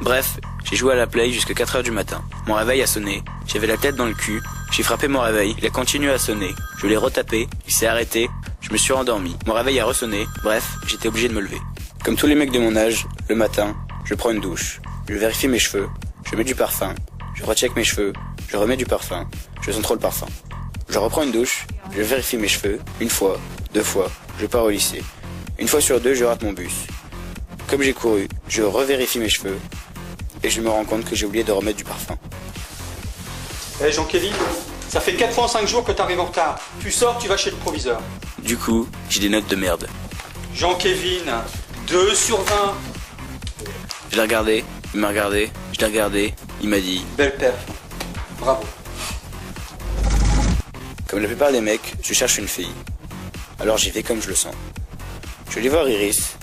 Bref, j'ai joué à la play jusqu'à 4h du matin. Mon réveil a sonné, j'avais la tête dans le cul, j'ai frappé mon réveil, il a continué à sonner. Je l'ai retapé, il s'est arrêté, je me suis rendormi. Mon réveil a ressonné, bref, j'étais obligé de me lever. Comme tous les mecs de mon âge, le matin, je prends une douche, je vérifie mes cheveux, je mets du parfum, je recheck mes cheveux, je remets du parfum, je sens trop le parfum. Je reprends une douche, je vérifie mes cheveux, une fois, deux fois, je pars au lycée. Une fois sur deux, je rate mon bus. Comme j'ai couru, je revérifie mes cheveux, et je me rends compte que j'ai oublié de remettre du parfum. Eh Jean-Kévin, ça fait 4 fois en 5 jours que t'arrives en retard. Tu sors, tu vas chez le proviseur. Du coup, j'ai des notes de merde. Jean-Kévin, 2 sur 20. Je l'ai regardé, il m'a regardé, je l'ai regardé, il m'a dit... Belle perf. Bravo. Comme la plupart des mecs, je cherche une fille. Alors j'y vais comme je le sens. Je vais aller voir Iris.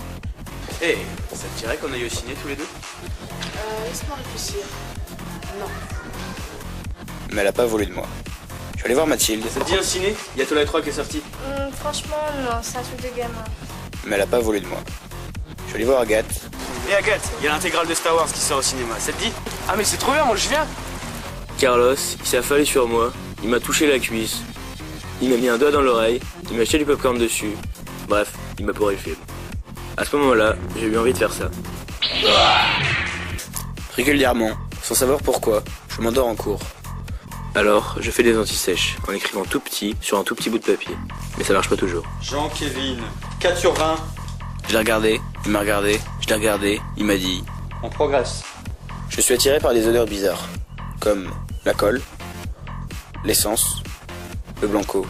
Eh, ça te dirait qu'on aille au ciné tous les deux? Laisse-moi réfléchir. Non. Mais elle a pas voulu de moi. Je vais aller voir Mathilde. Ça te dit un ciné? Il y a Toy 3 qui est sorti. Franchement, non, c'est un truc de gamin. Mais elle a pas voulu de moi. Je vais aller voir Agathe. Et Agathe, il y a l'intégrale de Star Wars qui sort au cinéma, ça te dit? Ah mais c'est trop bien, moi je viens. Carlos, il s'est affalé sur moi, il m'a touché la cuisse, il m'a mis un doigt dans l'oreille, il m'a jeté du popcorn dessus. Bref, il m'a pourri le film. À ce moment-là, j'ai eu envie de faire ça. Régulièrement, sans savoir pourquoi, je m'endors en cours. Alors, je fais des anti-sèches en écrivant tout petit sur un tout petit bout de papier. Mais ça marche pas toujours. Jean-Kévin, 4 sur 20. Je l'ai regardé, il m'a regardé, je l'ai regardé, il m'a dit... On progresse. Je suis attiré par des odeurs bizarres, comme la colle, l'essence, le blanco,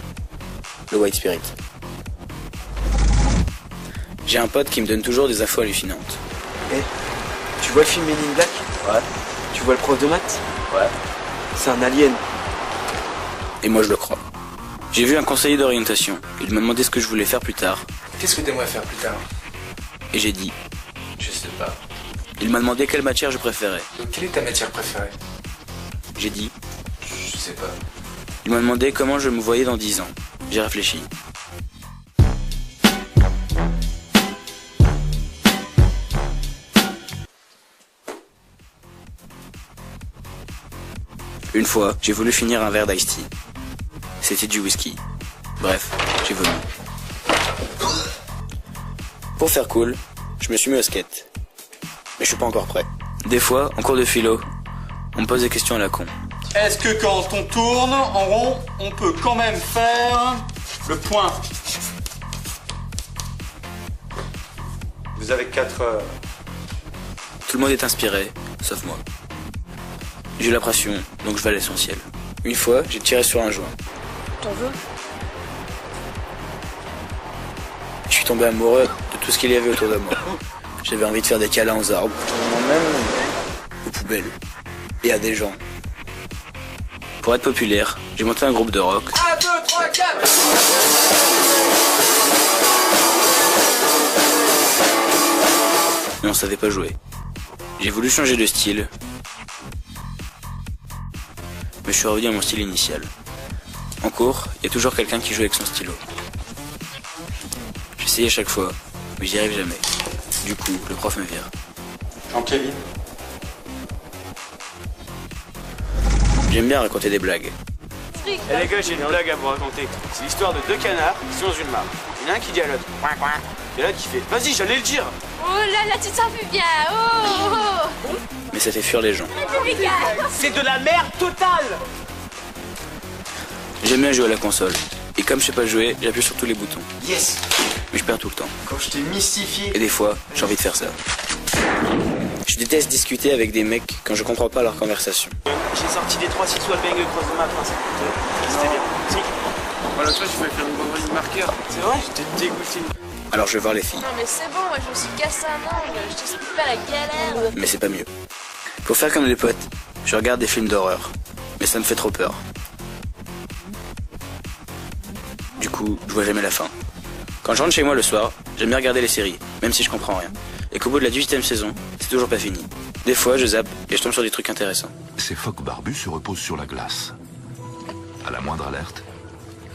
le white spirit. J'ai un pote qui me donne toujours des infos hallucinantes. Eh, tu vois le film Men in Black? Ouais. Tu vois le prof de maths? Ouais. C'est un alien. Et moi je le crois. J'ai vu un conseiller d'orientation, il m'a demandé ce que je voulais faire plus tard. Qu'est-ce que t'aimerais faire plus tard? Et j'ai dit... Je sais pas. Il m'a demandé quelle matière je préférais. Donc quelle est ta matière préférée? J'ai dit... Je sais pas. Il m'a demandé comment je me voyais dans 10 ans. J'ai réfléchi. Une fois, j'ai voulu finir un verre d'ice tea. C'était du whisky. Bref, j'ai vomi. Pour faire cool, je me suis mis au skate. Mais je suis pas encore prêt. Des fois, en cours de philo, on me pose des questions à la con. Est-ce que quand on tourne en rond, on peut quand même faire le point? Vous avez 4 heures. Tout le monde est inspiré, sauf moi. J'ai la pression, donc je vais à l'essentiel. Une fois, j'ai tiré sur un joint. T'en veux? Je suis tombé amoureux de tout ce qu'il y avait autour de moi. J'avais envie de faire des câlins aux arbres, même aux poubelles et à des gens. Pour être populaire, j'ai monté un groupe de rock. 1, 2, 3, 4. Mais on savait pas jouer. J'ai voulu changer de style, mais je suis revenu à mon style initial. En cours, il y a toujours quelqu'un qui joue avec son stylo. J'essaye à chaque fois, mais j'y arrive jamais. Du coup, le prof me vire. Jean-Kévin. J'aime bien raconter des blagues. Eh les gars, j'ai une blague à vous raconter. C'est l'histoire de 2 canards qui sont dans une mare. Il y en a un qui dit à l'autre, coin coin. Et l'autre qui fait, vas-y, j'allais le dire. Oh là là, tu t'en fais bien. Oh. Mais ça fait fuir les gens. C'est de la merde totale. J'aime bien jouer à la console. Et comme je sais pas jouer, j'appuie sur tous les boutons. Yes. Mais je perds tout le temps. Quand je t'ai mystifié. Et des fois, j'ai envie de faire ça. Je déteste discuter avec des mecs quand je comprends pas leur conversation. J'ai sorti des 3-6 wallbang cross de ma fin. C'était bien. Si. Voilà, toi, tu vas faire une bonne marqueur. C'est vrai, j'étais dégoûté. Alors je vais voir les filles. Non mais c'est bon, moi je me suis cassé un angle, je t'explique pas la galère. Mais c'est pas mieux. Pour faire comme les potes, je regarde des films d'horreur. Mais ça me fait trop peur. Du coup, je vois jamais la fin. Quand je rentre chez moi le soir, j'aime bien regarder les séries, même si je comprends rien. Et qu'au bout de la 18e saison, c'est toujours pas fini. Des fois, je zappe et je tombe sur des trucs intéressants. Ces phoques barbus se reposent sur la glace. À la moindre alerte,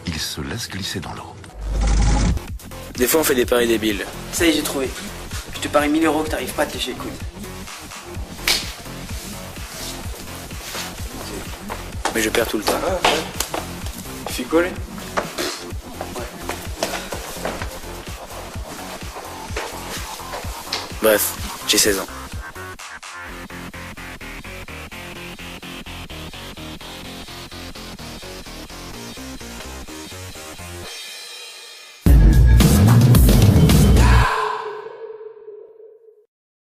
ils se laissent glisser dans l'eau. Des fois, on fait des paris débiles. Ça y est, j'ai trouvé. Je te parie 1000 € que t'arrives pas à te lécher les couilles. mais je perds tout le temps. Ah, ouais. Il fait quoi, lui? Bref, j'ai 16 ans.